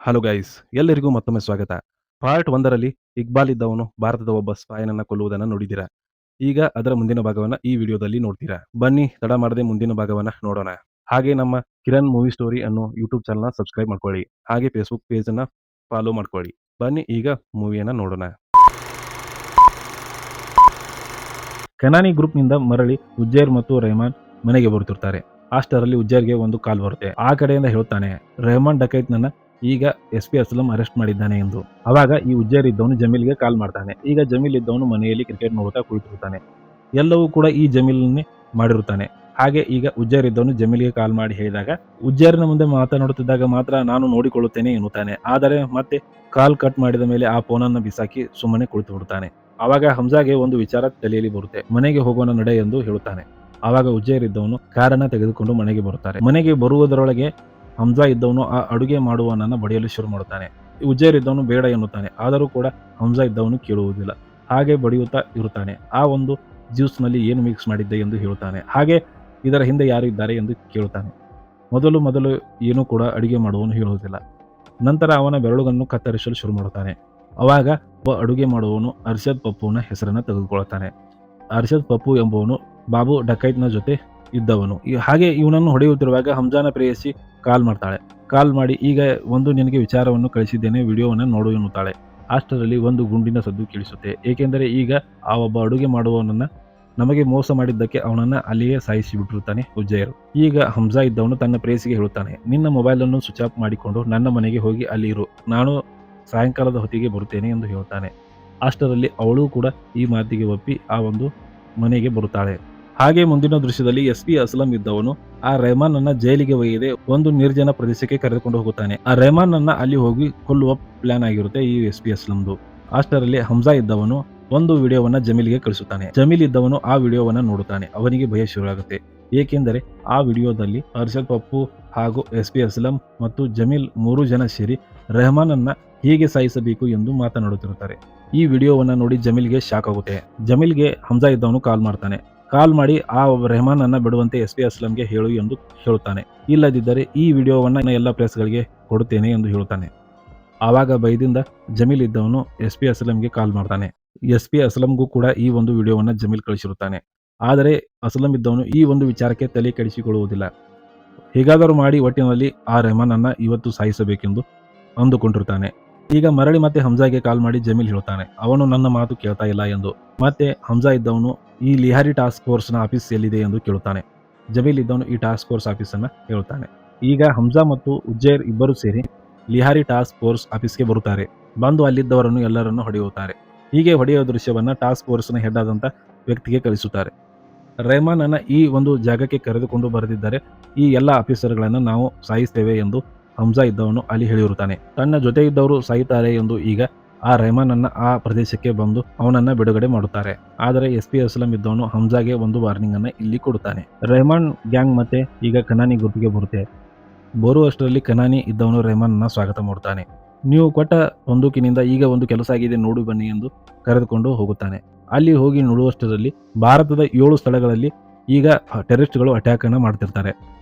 Hello guys, ಎಲ್ಲರಿಗೂ ಮತ್ತೊಮ್ಮೆ ಸ್ವಾಗತ. ಪಾರ್ಟ್ 1ರಲ್ಲಿ ಇಕ್ಬಾಲ್ ಇದ್ದವನು ಭಾರತದ ಒಬ್ಬ ಸ್ಪಾಯನನ್ನ ಕೊಲ್ಲುವುದನ್ನು ನೋಡಿದ್ದೀರಾ. ಈಗ ಅದರ ಮುಂದಿನ ಭಾಗವನ್ನ ಈ ವಿಡಿಯೋದಲ್ಲಿ ನೋಡ್ತೀರಾ. ಬನ್ನಿ ತಡ ಮಾಡದೆ ಮುಂದಿನ ಭಾಗವನ್ನ ನೋಡೋಣ. ಹಾಗೆ ನಮ್ಮ ಕಿರಣ್ ಮೂವಿ ಸ್ಟೋರಿ ಅನ್ನೋ ಯೂಟ್ಯೂಬ್ ಚಾನಲ್ನ ಸಬ್ಸ್ಕ್ರೈಬ್ ಮಾಡ್ಕೊಳ್ಳಿ. ಹಾಗೆ ಫೇಸ್ಬುಕ್ ಪೇಜನ್ನ ಫಾಲೋ ಮಾಡ್ಕೊಳ್ಳಿ. ಬನ್ನಿ ಈಗ ಮೂವಿಯನ್ನ ನೋಡೋಣ. ಕೆನಾನಿ ಗ್ರೂಪ್ನಿಂದ ಮರಳಿ ಉಜ್ಜೇರ್ ಮತ್ತು ರೆಹಮಾನ್ ಮನೆಗೆ ಬರುತ್ತಿರ್ತಾರೆ. ಅಷ್ಟರಲ್ಲಿ ಉಜ್ಜೇರ್ಗೆ ಒಂದು ಕಾಲ್ ಬರುತ್ತೆ. ಆ ಕಡೆಯಿಂದ ಹೇಳ್ತಾನೆ, ರೆಹಮಾನ್ ಡಕೈತ್ನನ್ನ ಈಗ SP ಅಸ್ಲಂ ಅರೆಸ್ಟ್ ಮಾಡಿದ್ದಾನೆ ಎಂದು. ಅವಾಗ ಈ ಉಜ್ಜೇರ್ ಇದ್ದವನು ಜಮೀಲ್ಗೆ ಕಾಲ್ ಮಾಡ್ತಾನೆ. ಈಗ ಜಮೀಲ್ ಇದ್ದವನು ಮನೆಯಲ್ಲಿ ಕ್ರಿಕೆಟ್ ನೋಡುತ್ತಾ ಕುಳಿತಿರುತ್ತಾನೆ. ಎಲ್ಲವೂ ಕೂಡ ಈ ಜಮೀಲ್ನೇ ಮಾಡಿರುತ್ತಾನೆ. ಹಾಗೆ ಈಗ ಉಜ್ಜೇರ್ ಇದ್ದವನು ಜಮೀಲ್ಗೆ ಕಾಲ್ ಮಾಡಿ ಹೇಳಿದಾಗ ಉಜ್ಜೇರ್ನ ಮುಂದೆ ಮಾತನಾಡುತ್ತಿದ್ದಾಗ ಮಾತ್ರ ನಾನು ನೋಡಿಕೊಳ್ಳುತ್ತೇನೆ ಎನ್ನುತ್ತಾನೆ. ಆದರೆ ಮತ್ತೆ ಕಾಲ್ ಕಟ್ ಮಾಡಿದ ಮೇಲೆ ಆ ಫೋನನ್ನು ಬಿಸಾಕಿ ಸುಮ್ಮನೆ ಕುಳಿತು ಬಿಡುತ್ತಾನೆ. ಆವಾಗ ಹಮ್ಜಾಗೆ ಒಂದು ವಿಚಾರ ತಲೆಯಲ್ಲಿ ಬರುತ್ತೆ. ಮನೆಗೆ ಹೋಗೋಣ ನಡೆ ಎಂದು ಹೇಳುತ್ತಾನೆ. ಆವಾಗ ಉಜ್ಜೇರ್ ಇದ್ದವನು ಕಾರನ್ನ ತೆಗೆದುಕೊಂಡು ಮನೆಗೆ ಬರುತ್ತಾರೆ. ಮನೆಗೆ ಬರುವುದರೊಳಗೆ ಹಮ್ಜಾ ಇದ್ದವನು ಆ ಅಡುಗೆ ಮಾಡುವವನನ್ನ ಬಡಿಯಲು ಶುರು ಮಾಡುತ್ತಾನೆ. ಉಜ್ಜೇರ್ ಇದ್ದವನು ಬೇಡ ಎನ್ನುತ್ತಾನೆ. ಆದರೂ ಕೂಡ ಹಮ್ಜಾ ಇದ್ದವನು ಕೇಳುವುದಿಲ್ಲ. ಹಾಗೆ ಬಡಿಯುತ್ತಾ ಇರುತ್ತಾನೆ. ಆ ಒಂದು ಜ್ಯೂಸ್ ನಲ್ಲಿ ಏನು ಮಿಕ್ಸ್ ಮಾಡಿದ್ದೆ ಎಂದು ಹೇಳುತ್ತಾನೆ. ಹಾಗೆ ಇದರ ಹಿಂದೆ ಯಾರು ಇದ್ದಾರೆ ಎಂದು ಕೇಳುತ್ತಾನೆ. ಮೊದಲು ಏನೂ ಕೂಡ ಅಡುಗೆ ಮಾಡುವವನು ಹೇಳುವುದಿಲ್ಲ. ನಂತರ ಅವನ ಬೆರಳುಗಳನ್ನು ಕತ್ತರಿಸಲು ಶುರು ಮಾಡುತ್ತಾನೆ. ಅವಾಗ ಒಬ್ಬ ಅಡುಗೆ ಮಾಡುವವನು ಅರ್ಷದ್ ಪಪ್ಪುವಿನ ಹೆಸರನ್ನು ತೆಗೆದುಕೊಳ್ಳುತ್ತಾನೆ. ಅರ್ಷದ್ ಪಪ್ಪು ಎಂಬುವನು ಬಾಬು ಡಕೈತ್ನ ಜೊತೆ ಇದ್ದವನು. ಹಾಗೆ ಇವನನ್ನು ಹೊಡೆಯುತ್ತಿರುವಾಗ ಹಮ್ಜಾನ ಪ್ರೇಯಸಿ ಕಾಲ್ ಮಾಡ್ತಾಳೆ. ಕಾಲ್ ಮಾಡಿ ಈಗ ಒಂದು ನಿನಗೆ ವಿಚಾರವನ್ನು ಕಳಿಸಿದ್ದೇನೆ, ವಿಡಿಯೋವನ್ನು ನೋಡು ಎನ್ನುತ್ತಾಳೆ. ಅಷ್ಟರಲ್ಲಿ ಒಂದು ಗುಂಡಿನ ಸದ್ದು ಕೇಳಿಸುತ್ತೆ. ಏಕೆಂದರೆ ಈಗ ಆ ಒಬ್ಬ ಅಡುಗೆ ಮಾಡುವವನನ್ನ ನಮಗೆ ಮೋಸ ಮಾಡಿದ್ದಕ್ಕೆ ಅವನನ್ನ ಅಲ್ಲಿಯೇ ಸಾಯಿಸಿ ಬಿಟ್ಟಿರುತ್ತಾನೆ ಉಜ್ಜಯರು. ಈಗ ಹಮ್ಜಾ ಇದ್ದವನು ತನ್ನ ಪ್ರೇಯಸಿಗೆ ಹೇಳುತ್ತಾನೆ, ನಿನ್ನ ಮೊಬೈಲನ್ನು ಸ್ವಿಚ್ ಆಫ್ ಮಾಡಿಕೊಂಡು ನನ್ನ ಮನೆಗೆ ಹೋಗಿ ಅಲ್ಲಿ ಇರು, ನಾನು ಸಾಯಂಕಾಲದ ಹೊತ್ತಿಗೆ ಬರುತ್ತೇನೆ ಎಂದು ಹೇಳುತ್ತಾನೆ. ಅಷ್ಟರಲ್ಲಿ ಅವಳು ಕೂಡ ಈ ಮಾತಿಗೆ ಒಪ್ಪಿ ಆ ಒಂದು ಮನೆಗೆ ಬರುತ್ತಾಳೆ. ಹಾಗೆ ಮುಂದಿನ ದೃಶ್ಯದಲ್ಲಿ SP ಅಸ್ಲಂ ಇದ್ದವನು ಆ ರೆಹಮಾನ್ ಅನ್ನ ಜೈಲಿಗೆ ಒಯ್ಯದೆ ಒಂದು ನಿರ್ಜನ ಪ್ರದೇಶಕ್ಕೆ ಕರೆದುಕೊಂಡು ಹೋಗುತ್ತಾನೆ. ಆ ರೆಹಮಾನ್ ಅನ್ನ ಅಲ್ಲಿ ಹೋಗಿ ಕೊಲ್ಲುವ ಪ್ಲಾನ್ ಆಗಿರುತ್ತೆ ಈ SP ಅಸ್ಲಂದು. ಅಷ್ಟರಲ್ಲಿ ಹಮ್ಜಾ ಇದ್ದವನು ಒಂದು ವಿಡಿಯೋವನ್ನ ಜಮೀಲ್ಗೆ ಕಳಿಸುತ್ತಾನೆ. ಜಮೀಲ್ ಇದ್ದವನು ಆ ವಿಡಿಯೋವನ್ನ ನೋಡುತ್ತಾನೆ. ಅವನಿಗೆ ಭಯ ಶುರುವಾಗುತ್ತೆ. ಏಕೆಂದರೆ ಆ ವಿಡಿಯೋದಲ್ಲಿ ಅರ್ಷದ್ ಪಪ್ಪು ಹಾಗೂ SP ಅಸ್ಲಂ ಮತ್ತು ಜಮೀಲ್ 3 ಜನ ಸೇರಿ ರೆಹಮಾನ್ ಅನ್ನ ಹೇಗೆ ಸಾಯಿಸಬೇಕು ಎಂದು ಮಾತನಾಡುತ್ತಿರುತ್ತಾರೆ. ಈ ವಿಡಿಯೋವನ್ನ ನೋಡಿ ಜಮೀಲ್ಗೆ ಶಾಕ್ ಆಗುತ್ತೆ. ಜಮೀಲ್ಗೆ ಹಮ್ಜಾ ಇದ್ದವನು ಕಾಲ್ ಮಾಡ್ತಾನೆ. ಕಾಲ್ ಮಾಡಿ ಆ ರೆಹಮಾನ್ ಅನ್ನ ಬಿಡುವಂತೆ SP ಅಸ್ಲಂಗೆ ಹೇಳು ಎಂದು ಹೇಳುತ್ತಾನೆ. ಇಲ್ಲದಿದ್ದರೆ ಈ ವಿಡಿಯೋವನ್ನ ಎಲ್ಲ ಪ್ರೆಸ್ಗಳಿಗೆ ಕೊಡುತ್ತೇನೆ ಎಂದು ಹೇಳುತ್ತಾನೆ. ಆವಾಗ ಭಯದಿಂದ ಜಮೀಲ್ ಇದ್ದವನು SP ಅಸ್ಲಂಗೆ ಕಾಲ್ ಮಾಡ್ತಾನೆ. SP ಅಸ್ಲಂಗೂ ಕೂಡ ಈ ಒಂದು ವಿಡಿಯೋವನ್ನ ಜಮೀಲ್ ಕಳಿಸಿರುತ್ತಾನೆ. ಆದರೆ ಅಸ್ಲಂ ಇದ್ದವನು ಈ ಒಂದು ವಿಚಾರಕ್ಕೆ ತಲೆ ಕೆಡಿಸಿಕೊಳ್ಳುವುದಿಲ್ಲ. ಹೇಗಾದರೂ ಮಾಡಿ ಒಟ್ಟಿನಲ್ಲಿ ಆ ರೆಹಮಾನ್ ಅನ್ನ ಇವತ್ತು ಸಾಯಿಸಬೇಕೆಂದು ಅಂದುಕೊಂಡಿರುತ್ತಾನೆ. ಈಗ ಮರಳಿ ಮತ್ತೆ ಹಮ್ಜಾಗೆ ಕಾಲ್ ಮಾಡಿ ಜಮೀಲ್ ಹೇಳ್ತಾನೆ, ಅವನು ನನ್ನ ಮಾತು ಕೇಳ್ತಾ ಇಲ್ಲ ಎಂದು. ಮತ್ತೆ ಹಮ್ಜಾ ಇದ್ದವನು ಈ ಲಿಹಾರಿ ಟಾಸ್ಕ್ ಫೋರ್ಸ್ನ ಆಫೀಸ್ ಎಲ್ಲಿದೆ ಎಂದು ಕೇಳುತ್ತಾನೆ. ಜಮೀಲ್ ಇದ್ದವನು ಈ ಟಾಸ್ಕ್ ಫೋರ್ಸ್ ಆಫೀಸನ್ನು ಹೇಳುತ್ತಾನೆ. ಈಗ ಹಮ್ಜಾ ಮತ್ತು ಉಜ್ಜೇರ್ ಇಬ್ಬರು ಸೇರಿ ಲಿಹಾರಿ ಟಾಸ್ಕ್ ಫೋರ್ಸ್ ಆಫೀಸ್ಗೆ ಬರುತ್ತಾರೆ. ಬಂದು ಅಲ್ಲಿದ್ದವರನ್ನು ಎಲ್ಲರನ್ನು ಹೊಡೆಯುತ್ತಾರೆ. ಹೀಗೆ ಹೊಡೆಯುವ ದೃಶ್ಯವನ್ನ ಟಾಸ್ಕ್ ಫೋರ್ಸ್ನ ಹೆಡ್ ಆದಂಥ ವ್ಯಕ್ತಿಗೆ ಕಳಿಸುತ್ತಾರೆ. ರೆಹಮಾನ್ ಅನ್ನ ಈ ಒಂದು ಜಾಗಕ್ಕೆ ಕರೆದುಕೊಂಡು ಬರೆದಿದ್ದರೆ ಈ ಎಲ್ಲ ಆಫೀಸರ್ಗಳನ್ನು ನಾವು ಸಾಯಿಸ್ತೇವೆ ಎಂದು ಹಮ್ಜಾ ಇದ್ದವನು ಅಲ್ಲಿ ಹೇಳಿರುತ್ತಾನೆ. ತನ್ನ ಜೊತೆ ಇದ್ದವರು ಸಾಯುತ್ತಾರೆ ಎಂದು ಈಗ ಆ ರೆಹಮಾನ್ ಅನ್ನ ಆ ಪ್ರದೇಶಕ್ಕೆ ಬಂದು ಅವನನ್ನ ಬಿಡುಗಡೆ ಮಾಡುತ್ತಾರೆ. ಆದರೆ SP ಅಸ್ಲಂ ಇದ್ದವನು ಹಮ್ಜಾಗೆ ಒಂದು ವಾರ್ನಿಂಗ್ ಅನ್ನ ಇಲ್ಲಿ ಕೊಡುತ್ತಾನೆ. ರೆಹಮಾನ್ ಗ್ಯಾಂಗ್ ಮತ್ತೆ ಈಗ ಕನಾನಿ ಗ್ರೂಪ್ಗೆ ಬರುತ್ತೆ. ಬರುವಷ್ಟರಲ್ಲಿ ಕನಾನಿ ಇದ್ದವನು ರೆಹಮಾನ್ ಅನ್ನ ಸ್ವಾಗತ ಮಾಡುತ್ತಾನೆ. ನೀವು ಕೊಟ್ಟ ಬಂದೂಕಿನಿಂದ ಈಗ ಒಂದು ಕೆಲಸ ಆಗಿದೆ, ನೋಡು ಬನ್ನಿ ಎಂದು ಕರೆದುಕೊಂಡು ಹೋಗುತ್ತಾನೆ. ಅಲ್ಲಿ ಹೋಗಿ ನೋಡುವಷ್ಟರಲ್ಲಿ ಭಾರತದ 7 ಸ್ಥಳಗಳಲ್ಲಿ ಈಗ ಟೆರರಿಸ್ಟ್ಗಳು ಅಟ್ಯಾಕ್ ಅನ್ನ ಮಾಡ್ತಿರ್ತಾರೆ.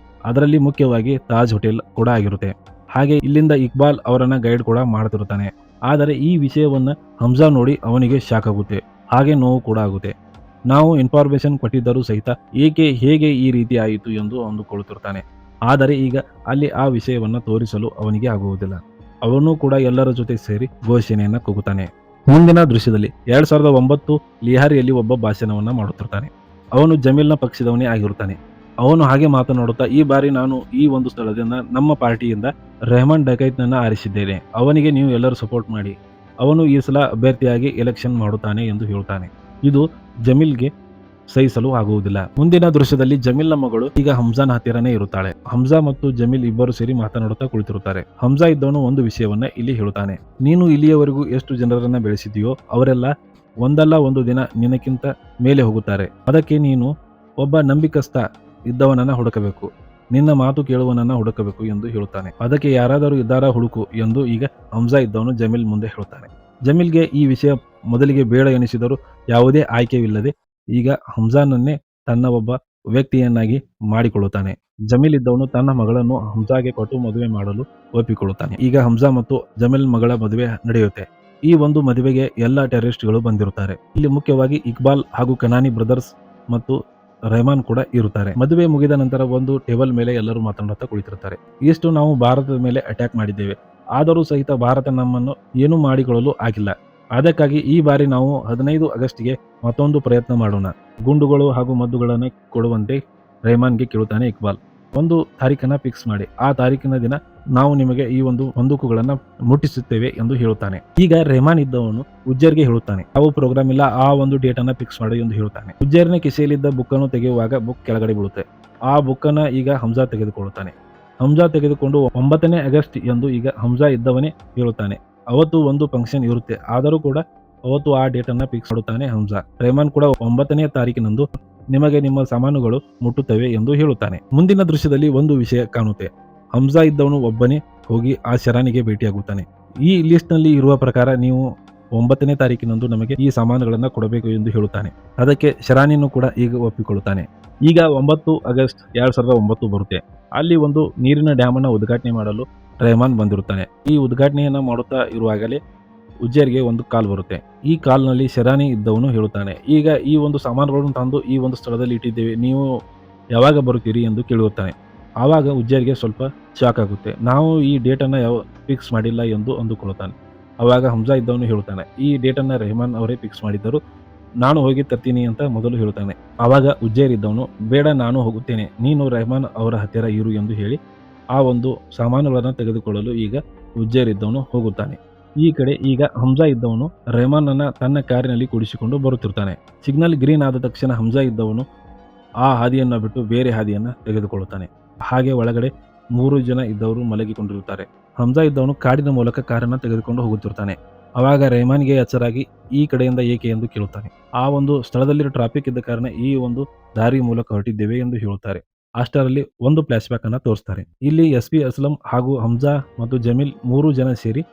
ಅದರಲ್ಲಿ ಮುಖ್ಯವಾಗಿ ತಾಜ್ ಹೋಟೆಲ್ ಕೂಡ ಆಗಿರುತ್ತೆ. ಹಾಗೆ ಇಲ್ಲಿಂದ ಇಕ್ಬಾಲ್ ಅವರನ್ನ ಗೈಡ್ ಕೂಡ ಮಾಡ್ತಿರುತ್ತಾನೆ. ಆದರೆ ಈ ವಿಷಯವನ್ನ ಹಮ್ಜಾ ನೋಡಿ ಅವನಿಗೆ ಶಾಕ್ ಆಗುತ್ತೆ. ಹಾಗೆ ನೋವು ಕೂಡ ಆಗುತ್ತೆ. ನಾವು ಇನ್ಫಾರ್ಮೇಶನ್ ಕೊಟ್ಟಿದ್ದರೂ ಸಹಿತ ಹೇಗೆ ಈ ರೀತಿ ಆಯಿತು ಎಂದು ಅಂದುಕೊಳ್ಳುತ್ತಿರ್ತಾನೆ. ಆದರೆ ಈಗ ಅಲ್ಲಿ ಆ ವಿಷಯವನ್ನ ತೋರಿಸಲು ಅವನಿಗೆ ಆಗುವುದಿಲ್ಲ. ಅವನು ಕೂಡ ಎಲ್ಲರ ಜೊತೆ ಸೇರಿ ಘೋಷಣೆಯನ್ನ ಕೂಗುತ್ತಾನೆ. ಮುಂದಿನ ದೃಶ್ಯದಲ್ಲಿ 2009 ಲಿಹಾರಿಯಲ್ಲಿ ಒಬ್ಬ ಭಾಷಣವನ್ನ ಮಾಡುತ್ತಿರ್ತಾನೆ. ಅವನು ಜಮೀಲ್ನ ಪಕ್ಷದವನೇ ಆಗಿರುತ್ತಾನೆ. ಅವನು ಹಾಗೆ ಮಾತನಾಡುತ್ತಾ, ಈ ಬಾರಿ ನಾನು ಈ ಒಂದು ಸ್ಥಳದಿಂದ ನಮ್ಮ ಪಾರ್ಟಿಯಿಂದ ರೆಹಮಾನ್ ಡಕೈತ್ನನ್ನ ಆರಿಸಿದ್ದೇನೆ. ಅವನಿಗೆ ನೀವು ಎಲ್ಲರೂ ಸಪೋರ್ಟ್ ಮಾಡಿ. ಅವನು ಈ ಸಲ ಅಭ್ಯರ್ಥಿಯಾಗಿ ಎಲೆಕ್ಷನ್ ಮಾಡುತ್ತಾನೆ ಎಂದು ಹೇಳುತ್ತಾನೆ. ಇದು ಜಮೀಲ್ಗೆ ಸಹಿಸಲು ಆಗುವುದಿಲ್ಲ. ಮುಂದಿನ ದೃಶ್ಯದಲ್ಲಿ ಜಮೀಲ್ನ ಮಗಳು ಈಗ ಹಮ್ಜಾನ ಹತ್ತಿರನೇ ಇರುತ್ತಾಳೆ. ಹಮ್ಜಾ ಮತ್ತು ಜಮೀಲ್ ಇಬ್ಬರು ಸೇರಿ ಮಾತನಾಡುತ್ತಾ ಕುಳಿತಿರುತ್ತಾರೆ. ಹಮ್ಜಾ ಇದ್ದವನು ಒಂದು ವಿಷಯವನ್ನ ಇಲ್ಲಿ ಹೇಳುತ್ತಾನೆ. ನೀನು ಇಲ್ಲಿಯವರೆಗೂ ಎಷ್ಟು ಜನರನ್ನ ಬೆಳೆಸಿದೆಯೋ ಅವರೆಲ್ಲ ಒಂದಲ್ಲ ಒಂದು ದಿನ ನಿನಕ್ಕಿಂತ ಮೇಲೆ ಹೋಗುತ್ತಾರೆ. ಅದಕ್ಕೆ ನೀನು ಒಬ್ಬ ನಂಬಿಕಸ್ಥ ಇದ್ದವನನ್ನ ಹುಡುಕಬೇಕು, ನಿನ್ನ ಮಾತು ಕೇಳುವನನ್ನ ಹುಡುಕಬೇಕು ಎಂದು ಹೇಳುತ್ತಾನೆ. ಅದಕ್ಕೆ ಯಾರಾದರೂ ಇದ್ದಾರಾ ಹುಡುಕು ಎಂದು ಈಗ ಹಮ್ಜಾ ಇದ್ದವನು ಜಮೀಲ್ ಮುಂದೆ ಹೇಳುತ್ತಾನೆ. ಜಮೀಲ್ಗೆ ಈ ವಿಷಯ ಮೊದಲಿಗೆ ಬೇಡ ಎನಿಸಿದರೂ ಯಾವುದೇ ಆಯ್ಕೆವಿಲ್ಲದೆ ಈಗ ಹಮ್ಜಾನನ್ನೇ ತನ್ನ ಒಬ್ಬ ವ್ಯಕ್ತಿಯನ್ನಾಗಿ ಮಾಡಿಕೊಳ್ಳುತ್ತಾನೆ. ಜಮೀಲ್ ಇದ್ದವನು ತನ್ನ ಮಗಳನ್ನು ಹಮ್ಜಾಗೆ ಕೊಟ್ಟು ಮದುವೆ ಮಾಡಲು ಒಪ್ಪಿಕೊಳ್ಳುತ್ತಾನೆ. ಈಗ ಹಮ್ಜಾ ಮತ್ತು ಜಮೀಲ್ ಮಗಳ ಮದುವೆ ನಡೆಯುತ್ತೆ. ಈ ಒಂದು ಮದುವೆಗೆ ಎಲ್ಲ ಟೆರರಿಸ್ಟ್ಗಳು ಬಂದಿರುತ್ತಾರೆ. ಇಲ್ಲಿ ಮುಖ್ಯವಾಗಿ ಇಕ್ಬಾಲ್ ಹಾಗೂ ಕನಾನಿ ಬ್ರದರ್ಸ್ ಮತ್ತು ರೆಹಮಾನ್ ಕೂಡ ಇರುತ್ತಾರೆ. ಮದುವೆ ಮುಗಿದ ನಂತರ ಒಂದು ಟೇಬಲ್ ಮೇಲೆ ಎಲ್ಲರೂ ಮಾತನಾಡುತ್ತಾ ಕುಳಿತಿರುತ್ತಾರೆ. ಇಷ್ಟು ನಾವು ಭಾರತದ ಮೇಲೆ ಅಟ್ಯಾಕ್ ಮಾಡಿದ್ದೇವೆ, ಆದರೂ ಸಹಿತ ಭಾರತ ನಮ್ಮನ್ನು ಏನೂ ಮಾಡಿಕೊಳ್ಳಲು ಆಗಿಲ್ಲ. ಅದಕ್ಕಾಗಿ ಈ ಬಾರಿ ನಾವು 15 ಆಗಸ್ಟ್ಗೆ ಮತ್ತೊಂದು ಪ್ರಯತ್ನ ಮಾಡೋಣ. ಗುಂಡುಗಳು ಹಾಗೂ ಮದ್ದುಗಳನ್ನು ಕೊಡುವಂತೆ ರೆಹಮಾನ್ಗೆ ಕೇಳುತ್ತಾನೆ ಇಕ್ಬಾಲ್. ಒಂದು ತಾರೀಖನ್ನ ಫಿಕ್ಸ್ ಮಾಡಿ, ಆ ತಾರೀಕಿನ ದಿನ ನಾವು ನಿಮಗೆ ಈ ಒಂದು ಬಂದೂಕುಗಳನ್ನ ಮುಟ್ಟಿಸುತ್ತೇವೆ ಎಂದು ಹೇಳುತ್ತಾನೆ. ಈಗ ರೆಹಮಾನ್ ಇದ್ದವನು ಉಜ್ಜರ್ಗೆ ಹೇಳುತ್ತಾನೆ, ಯಾವ ಪ್ರೋಗ್ರಾಮ್ ಇಲ್ಲ, ಆ ಒಂದು ಡೇಟ್ ಅನ್ನ ಫಿಕ್ಸ್ ಮಾಡಿ ಎಂದು ಹೇಳುತ್ತಾನೆ. ಉಜ್ಜರ್ನ ಕಿಸೆಯಲ್ಲಿದ್ದ ಬುಕ್ ಅನ್ನು ತೆಗೆಯುವಾಗ ಬುಕ್ ಕೆಳಗಡೆ ಬೀಳುತ್ತೆ. ಆ ಬುಕ್ ಅನ್ನ ಈಗ ಹಮ್ಜಾ ತೆಗೆದುಕೊಳ್ಳುತ್ತಾನೆ. ಹಮ್ಜಾ ತೆಗೆದುಕೊಂಡು 9ನೇ ಆಗಸ್ಟ್ ಎಂದು ಈಗ ಹಮ್ಜಾ ಇದ್ದವನೇ ಹೇಳುತ್ತಾನೆ. ಅವತ್ತು ಒಂದು ಫಂಕ್ಷನ್ ಇರುತ್ತೆ, ಆದರೂ ಕೂಡ ಅವತ್ತು ಆ ಡೇಟ್ ಅನ್ನ ಫಿಕ್ಸ್ ಮಾಡುತ್ತಾನೆ ಹಮ್ಜಾ. ರೆಹಮಾನ್ ಕೂಡ 9ನೇ ತಾರೀಕಿನಂದು ನಿಮಗೆ ನಿಮ್ಮ ಸಾಮಾನುಗಳು ಮುಟ್ಟುತ್ತವೆ ಎಂದು ಹೇಳುತ್ತಾನೆ. ಮುಂದಿನ ದೃಶ್ಯದಲ್ಲಿ ಒಂದು ವಿಷಯ ಕಾಣುತ್ತೆ. ಹಮ್ಜಾ ಇದ್ದವನು ಒಬ್ಬನೇ ಹೋಗಿ ಆ ಶರಾನಿಗೆ ಭೇಟಿಯಾಗುತ್ತಾನೆ. ಈ ಲಿಸ್ಟ್ ನಲ್ಲಿ ಇರುವ ಪ್ರಕಾರ ನೀವು 9ನೇ ತಾರೀಕಿನಂದು ನಮಗೆ ಈ ಸಾಮಾನುಗಳನ್ನ ಕೊಡಬೇಕು ಎಂದು ಹೇಳುತ್ತಾನೆ. ಅದಕ್ಕೆ ಶರಾನಿನೂ ಕೂಡ ಈಗ ಒಪ್ಪಿಕೊಳ್ಳುತ್ತಾನೆ. ಈಗ 9 ಆಗಸ್ಟ್ 2009 ಬರುತ್ತೆ. ಅಲ್ಲಿ ಒಂದು ನೀರಿನ ಡ್ಯಾಮ್ ಅನ್ನ ಉದ್ಘಾಟನೆ ಮಾಡಲು ರೆಹಮಾನ್ ಬಂದಿರುತ್ತಾನೆ. ಈ ಉದ್ಘಾಟನೆಯನ್ನ ಮಾಡುತ್ತಾ ಇರುವಾಗಲೇ ಉಜ್ಜರ್ಗೆ ಒಂದು ಕಾಲ್ ಬರುತ್ತೆ. ಈ ಕಾಲ್ನಲ್ಲಿ ಶರಾನಿ ಇದ್ದವನು ಹೇಳುತ್ತಾನೆ, ಈಗ ಈ ಒಂದು ಸಾಮಾನುಗಳನ್ನು ತಂದು ಈ ಒಂದು ಸ್ಥಳದಲ್ಲಿ ಇಟ್ಟಿದ್ದೇವೆ, ನೀವು ಯಾವಾಗ ಬರುತ್ತೀರಿ ಎಂದು ಕೇಳುತ್ತಾನೆ. ಆವಾಗ ಉಜ್ಜರ್ಗೆ ಸ್ವಲ್ಪ ಶಾಕ್ ಆಗುತ್ತೆ. ನಾವು ಈ ಡೇಟನ್ನು ಫಿಕ್ಸ್ ಮಾಡಿಲ್ಲ ಎಂದು ಅಂದುಕೊಳ್ಳುತ್ತಾನೆ. ಆವಾಗ ಹಮ್ಜಾ ಇದ್ದವನು ಹೇಳುತ್ತಾನೆ, ಈ ಡೇಟನ್ನು ರೆಹಮಾನ್ ಅವರೇ ಫಿಕ್ಸ್ ಮಾಡಿದ್ದರು, ನಾನು ಹೋಗಿ ತರ್ತೀನಿ ಅಂತ ಮೊದಲು ಹೇಳುತ್ತಾನೆ. ಆವಾಗ ಉಜ್ಜೇರ್ ಇದ್ದವನು, ಬೇಡ ನಾನು ಹೋಗುತ್ತೇನೆ, ನೀನು ರೆಹಮಾನ್ ಅವರ ಹತ್ತಿರ ಇರು ಎಂದು ಹೇಳಿ ಆ ಒಂದು ಸಾಮಾನುಗಳನ್ನು ತೆಗೆದುಕೊಳ್ಳಲು ಈಗ ಉಜ್ಜೇರ್ ಇದ್ದವನು ಹೋಗುತ್ತಾನೆ. ಈ ಕಡೆ ಈಗ ಹಮ್ಜಾ ಇದ್ದವನು ರೆಹಮಾನ್ ಅನ್ನ ತನ್ನ ಕಾರಿನಲ್ಲಿ ಕೂಡಿಸಿಕೊಂಡು ಬರುತ್ತಿರ್ತಾನೆ. ಸಿಗ್ನಲ್ ಗ್ರೀನ್ ಆದ ತಕ್ಷಣ ಹಮ್ಜಾ ಇದ್ದವನು ಆ ಹಾದಿಯನ್ನ ಬಿಟ್ಟು ಬೇರೆ ಹಾದಿಯನ್ನ ತೆಗೆದುಕೊಳ್ಳುತ್ತಾನೆ. ಹಾಗೆ ಒಳಗಡೆ 3 ಜನ ಇದ್ದವರು ಮಲಗಿಕೊಂಡಿರುತ್ತಾರೆ. ಹಮ್ಜಾ ಇದ್ದವನು ಕಾಡಿನ ಮೂಲಕ ಕಾರನ್ನ ತೆಗೆದುಕೊಂಡು ಹೋಗುತ್ತಿರ್ತಾನೆ. ಅವಾಗ ರೆಹಮಾನ್ಗೆ ಎಚ್ಚರಾಗಿ ಈ ಕಡೆಯಿಂದ ಏಕೆ ಎಂದು ಕೇಳುತ್ತಾನೆ. ಆ ಒಂದು ಸ್ಥಳದಲ್ಲಿ ಟ್ರಾಫಿಕ್ ಇದ್ದ ಕಾರಣ ಈ ಒಂದು ದಾರಿ ಮೂಲಕ ಹೊರಟಿದ್ದೇವೆ ಎಂದು ಹೇಳುತ್ತಾರೆ. ಅಷ್ಟರಲ್ಲಿ ಒಂದು ಫ್ಲಾಶ್ ಬ್ಯಾಕ್ ಅನ್ನ ತೋರಿಸ್ತಾರೆ. ಇಲ್ಲಿ SP ಅಸ್ಲಂ ಹಾಗೂ ಹಮ್ಜಾ ಮತ್ತು ಜಮೀಲ್ 3 ಜನ ಸೇರಿ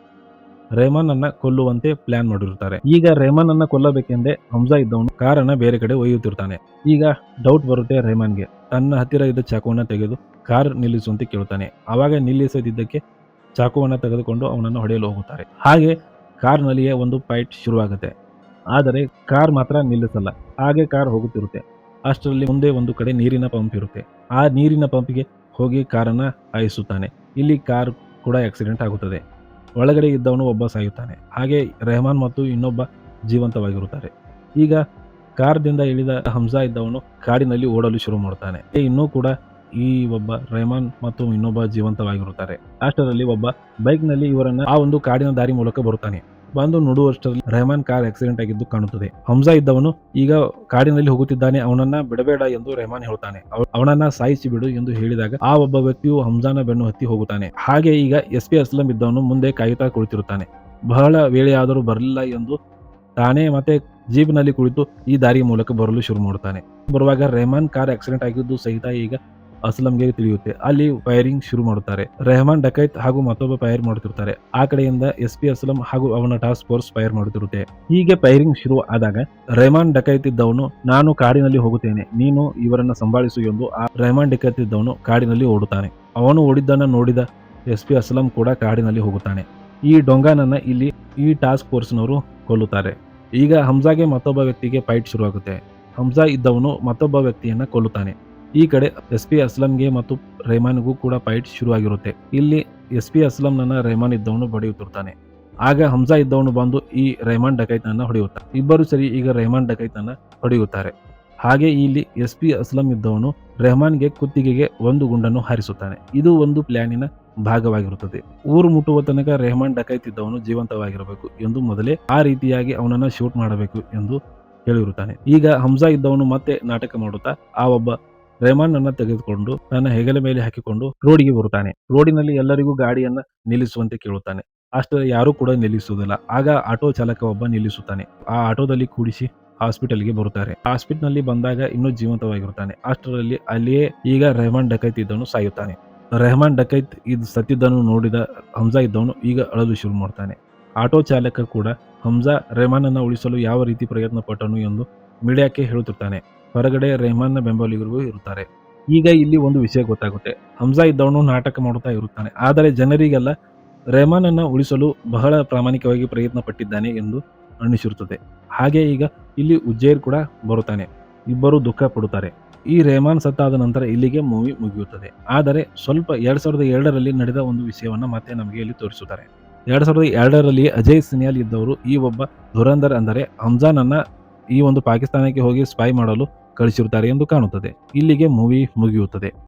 ರೆಹಮಾನ್ ಅನ್ನ ಕೊಲ್ಲುವಂತೆ ಪ್ಲಾನ್ ಮಾಡಿರುತ್ತಾರೆ. ಈಗ ರೆಹಮಾನ್ ಅನ್ನ ಕೊಲ್ಲಬೇಕೆಂದೇ ಹಮ್ಜಾ ಇದ್ದವನು ಕಾರನ್ನ ಬೇರೆ ಕಡೆ ಒಯ್ಯುತ್ತಿರ್ತಾನೆ. ಈಗ ಡೌಟ್ ಬರುತ್ತೆ ರೆಹಮಾನ್ಗೆ. ತನ್ನ ಹತ್ತಿರ ಇದ್ದ ಚಾಕುವನ್ನ ತೆಗೆದು ಕಾರ್ ನಿಲ್ಲಿಸುವಂತೆ ಕೇಳುತ್ತಾನೆ. ಆವಾಗ ನಿಲ್ಲಿಸದಿದ್ದಕ್ಕೆ ಚಾಕುವನ್ನ ತೆಗೆದುಕೊಂಡು ಅವನನ್ನು ಹೊಡೆಯಲು ಹೋಗುತ್ತಾರೆ. ಹಾಗೆ ಕಾರ್ನಲ್ಲಿಯೇ ಒಂದು ಫೈಟ್ ಶುರುವಾಗುತ್ತೆ. ಆದರೆ ಕಾರ್ ಮಾತ್ರ ನಿಲ್ಲಿಸಲ್ಲ. ಹಾಗೆ ಕಾರ್ ಹೋಗುತ್ತಿರುತ್ತೆ. ಅಷ್ಟರಲ್ಲಿ ಮುಂದೆ ಒಂದು ಕಡೆ ನೀರಿನ ಪಂಪ್ ಇರುತ್ತೆ. ಆ ನೀರಿನ ಪಂಪ್ಗೆ ಹೋಗಿ ಕಾರನ್ನ ಹಾಯಿಸುತ್ತಾನೆ. ಇಲ್ಲಿ ಕಾರ್ ಕೂಡ ಆಕ್ಸಿಡೆಂಟ್ ಆಗುತ್ತದೆ. ಒಳಗಡೆ ಇದ್ದವನು ಒಬ್ಬ ಸಾಯುತ್ತಾನೆ. ಹಾಗೆ ರೆಹಮಾನ್ ಮತ್ತು ಇನ್ನೊಬ್ಬ ಜೀವಂತವಾಗಿರುತ್ತಾರೆ. ಈಗ ಕಾರ್ದಿಂದ ಇಳಿದ ಹಮ್ಜಾ ಇದ್ದವನು ಕಾಡಿನಲ್ಲಿ ಓಡಲು ಶುರು ಮಾಡುತ್ತಾನೆ. ಇನ್ನೂ ಕೂಡ ಈ ಒಬ್ಬ ರೆಹಮಾನ್ ಮತ್ತು ಇನ್ನೊಬ್ಬ ಜೀವಂತವಾಗಿರುತ್ತಾರೆ. ಅಷ್ಟರಲ್ಲಿ ಒಬ್ಬ ಬೈಕ್ ನಲ್ಲಿ ಇವರನ್ನ ಆ ಒಂದು ಕಾಡಿನ ದಾರಿ ಮೂಲಕ ಬರುತ್ತಾನೆ. ಬಂದು ನೋಡುವಷ್ಟರಲ್ಲಿ ರೆಹಮಾನ್ ಕಾರ್ ಆಕ್ಸಿಡೆಂಟ್ ಆಗಿದ್ದು ಕಾಣುತ್ತದೆ. ಹಮ್ಜಾ ಇದ್ದವನು ಈಗ ಕಾಡಿನಲ್ಲಿ ಹೋಗುತ್ತಿದ್ದಾನೆ, ಅವನನ್ನ ಬಿಡಬೇಡ ಎಂದು ರೆಹಮಾನ್ ಹೇಳುತ್ತಾನೆ. ಅವನನ್ನ ಸಾಯಿಸಿ ಬಿಡು ಎಂದು ಹೇಳಿದಾಗ ಆ ಒಬ್ಬ ವ್ಯಕ್ತಿಯು ಹಮ್ಜಾನ ಬೆನ್ನು ಹತ್ತಿ ಹೋಗುತ್ತಾನೆ. ಹಾಗೆ ಈಗ SP ಅಸ್ಲಂ ಇದ್ದವನು ಮುಂದೆ ಕಾಯುತ್ತಾ ಕುಳಿತಿರುತ್ತಾನೆ. ಬಹಳ ವೇಳೆಯಾದರೂ ಬರಲಿಲ್ಲ ಎಂದು ತಾನೇ ಮತ್ತೆ ಜೀಪ್ನಲ್ಲಿ ಕುಳಿತು ಈ ದಾರಿ ಮೂಲಕ ಬರಲು ಶುರು ಮಾಡುತ್ತಾನೆ. ಬರುವಾಗ ರೆಹಮಾನ್ ಕಾರ್ ಆಕ್ಸಿಡೆಂಟ್ ಆಗಿದ್ದು ಸಹಿತ ಈಗ ಅಸ್ಲಂಗೆ ತಿಳಿಯುತ್ತೆ. ಅಲ್ಲಿ ಫೈರಿಂಗ್ ಶುರು ಮಾಡುತ್ತಾರೆ. ರೆಹಮಾನ್ ಡಕೈತ್ ಹಾಗೂ ಮತ್ತೊಬ್ಬ ಫೈರ್ ಮಾಡುತ್ತಿರುತ್ತಾರೆ. ಆ ಕಡೆಯಿಂದ SP ಅಸ್ಲಂ ಹಾಗೂ ಅವನ ಟಾಸ್ಕ್ ಫೋರ್ಸ್ ಫೈರ್ ಮಾಡುತ್ತಿರುತ್ತೆ. ಹೀಗೆ ಫೈರಿಂಗ್ ಶುರು ಆದಾಗ ರೆಹಮಾನ್ ಡಕೈತ್ ಇದ್ದವನು, ನಾನು ಕಾಡಿನಲ್ಲಿ ಹೋಗುತ್ತೇನೆ, ನೀನು ಇವರನ್ನ ಸಂಭಾಳಿಸು ಎಂದು ಆ ರೆಹಮಾನ್ ಡಕೈತ್ ಇದ್ದವನು ಕಾಡಿನಲ್ಲಿ ಓಡುತ್ತಾನೆ. ಅವನು ಓಡಿದ್ದನ್ನ ನೋಡಿದ SP ಅಸ್ಲಂ ಕೂಡ ಕಾಡಿನಲ್ಲಿ ಹೋಗುತ್ತಾನೆ. ಈ ಡೊಂಗಾನನ್ನ ಇಲ್ಲಿ ಈ ಟಾಸ್ಕ್ ಫೋರ್ಸ್ನವರು ಕೊಲ್ಲುತ್ತಾರೆ. ಈಗ ಹಮ್ಜಾಗೆ ಮತ್ತೊಬ್ಬ ವ್ಯಕ್ತಿಗೆ ಫೈಟ್ ಶುರುವಾಗುತ್ತೆ. ಹಮ್ಜಾ ಇದ್ದವನು ಮತ್ತೊಬ್ಬ ವ್ಯಕ್ತಿಯನ್ನ ಕೊಲ್ಲುತ್ತಾನೆ. ಈ ಕಡೆ SP ಅಸ್ಲಂಗೆ ಮತ್ತು ರೆಹಮಾನ್ಗೂ ಕೂಡ ಫೈಟ್ ಶುರುವಾಗಿರುತ್ತೆ. ಇಲ್ಲಿ SP ಅಸ್ಲಂನನ್ನ ರೆಹಮಾನ್ ಇದ್ದವನು ಬಡಿಯುತ್ತಿರ್ತಾನೆ. ಆಗ ಹಮ್ಜಾ ಇದ್ದವನು ಬಂದು ಈ ರೆಹಮಾನ್ ಡಕೈತ್ನನ್ನ ಹೊಡೆಯುತ್ತಾನೆ. ಇಬ್ಬರು ಸರಿ ಈಗ ರೆಹಮಾನ್ ಡಕೈತ್ನನ್ನ ಹೊಡೆಯುತ್ತಾರೆ. ಹಾಗೆ ಇಲ್ಲಿ SP ಅಸ್ಲಂ ಇದ್ದವನು ರೆಹಮಾನ್ಗೆ ಕುತ್ತಿಗೆಗೆ ಒಂದು ಗುಂಡನ್ನು ಹಾರಿಸುತ್ತಾನೆ. ಇದು ಒಂದು ಪ್ಲಾನಿನ ಭಾಗವಾಗಿರುತ್ತದೆ. ಊರು ಮುಟ್ಟುವ ತನಕ ರೆಹಮಾನ್ ಡಕೈತ್ ಇದ್ದವನು ಜೀವಂತವಾಗಿರಬೇಕು ಎಂದು ಮೊದಲೇ ಆ ರೀತಿಯಾಗಿ ಅವನನ್ನ ಶೂಟ್ ಮಾಡಬೇಕು ಎಂದು ಹೇಳಿರುತ್ತಾನೆ. ಈಗ ಹಮ್ಜಾ ಇದ್ದವನು ಮತ್ತೆ ನಾಟಕ ಮಾಡುತ್ತಾ ಆ ಒಬ್ಬ ರೆಹಮಾನ್ ಅನ್ನ ತೆಗೆದುಕೊಂಡು ತನ್ನ ಹೆಗಲ ಮೇಲೆ ಹಾಕಿಕೊಂಡು ರೋಡಿಗೆ ಬರುತ್ತಾನೆ. ರೋಡಿನಲ್ಲಿ ಎಲ್ಲರಿಗೂ ಗಾಡಿಯನ್ನ ನಿಲ್ಲಿಸುವಂತೆ ಕೇಳುತ್ತಾನೆ. ಅಷ್ಟರಲ್ಲಿ ಯಾರೂ ಕೂಡ ನಿಲ್ಲಿಸುವುದಿಲ್ಲ. ಆಗ ಆಟೋ ಚಾಲಕ ಒಬ್ಬ ನಿಲ್ಲಿಸುತ್ತಾನೆ. ಆ ಆಟೋದಲ್ಲಿ ಕೂಡಿಸಿ ಹಾಸ್ಪಿಟಲ್ಗೆ ಬರುತ್ತಾರೆ. ಹಾಸ್ಪಿಟಲ್ ಬಂದಾಗ ಇನ್ನೂ ಜೀವಂತವಾಗಿರುತ್ತಾನೆ. ಅಷ್ಟರಲ್ಲಿ ಅಲ್ಲಿಯೇ ಈಗ ರೆಹಮಾನ್ ಡಕೈತ್ ಇದ್ದವನು ಸಾಯುತ್ತಾನೆ. ರೆಹಮಾನ್ ಡಕೈತ್ ಇದು ಸತ್ತಿದ್ದನ್ನು ನೋಡಿದ ಹಮ್ಜಾ ಇದ್ದವನು ಈಗ ಅಳಲು ಶುರು ಮಾಡ್ತಾನೆ. ಆಟೋ ಚಾಲಕ ಕೂಡ ಹಮ್ಜಾ ರೆಹಮಾನ್ ಅನ್ನ ಉಳಿಸಲು ಯಾವ ರೀತಿ ಪ್ರಯತ್ನ ಪಟ್ಟನು ಎಂದು ಮೀಡಿಯಾಕ್ಕೆ ಹೇಳುತ್ತಿರ್ತಾನೆ. ಹೊರಗಡೆ ರೆಹಮಾನ್ನ ಬೆಂಬಲಿಗರು ಇರುತ್ತಾರೆ. ಈಗ ಇಲ್ಲಿ ಒಂದು ವಿಷಯ ಗೊತ್ತಾಗುತ್ತೆ. ಹಮ್ಜಾ ಇದ್ದವನು ನಾಟಕ ಮಾಡುತ್ತಾ ಇರುತ್ತಾನೆ, ಆದರೆ ಜನರಿಗೆಲ್ಲ ರೆಹಮಾನನ್ನ ಉಳಿಸಲು ಬಹಳ ಪ್ರಾಮಾಣಿಕವಾಗಿ ಪ್ರಯತ್ನ ಪಟ್ಟಿದ್ದಾನೆ ಎಂದು ಅನ್ನಿಸಿರುತ್ತದೆ. ಹಾಗೆ ಈಗ ಇಲ್ಲಿ ಉಜ್ಜೈರ್ ಕೂಡ ಬರುತ್ತಾನೆ. ಇಬ್ಬರು ದುಃಖ ಪಡುತ್ತಾರೆ. ಈ ರೆಹಮಾನ್ ಸತ್ತಾದ ನಂತರ ಇಲ್ಲಿಗೆ ಮೂವಿ ಮುಗಿಯುತ್ತದೆ. ಆದರೆ ಸ್ವಲ್ಪ 2002ರಲ್ಲಿ ನಡೆದ ಒಂದು ವಿಷಯವನ್ನ ಮತ್ತೆ ನಮಗೆ ಇಲ್ಲಿ ತೋರಿಸುತ್ತಾರೆ. 2002ರಲ್ಲಿ ಅಜಯ್ ಸಿನ್ಯಾಲ್ ಇದ್ದವರು ಈ ಒಬ್ಬ ಧುರಂಧರ್ ಅಂದರೆ ಹಮ್ಜಾನನ್ನ ಈ ಒಂದು ಪಾಕಿಸ್ತಾನಕ್ಕೆ ಹೋಗಿ ಸ್ಪೈ ಮಾಡಲು ಕಳಿಸಿರುತ್ತಾರೆ ಎಂದು ಕಾಣುತ್ತದೆ. ಇಲ್ಲಿಗೆ ಮೂವಿ ಮುಗಿಯುತ್ತದೆ.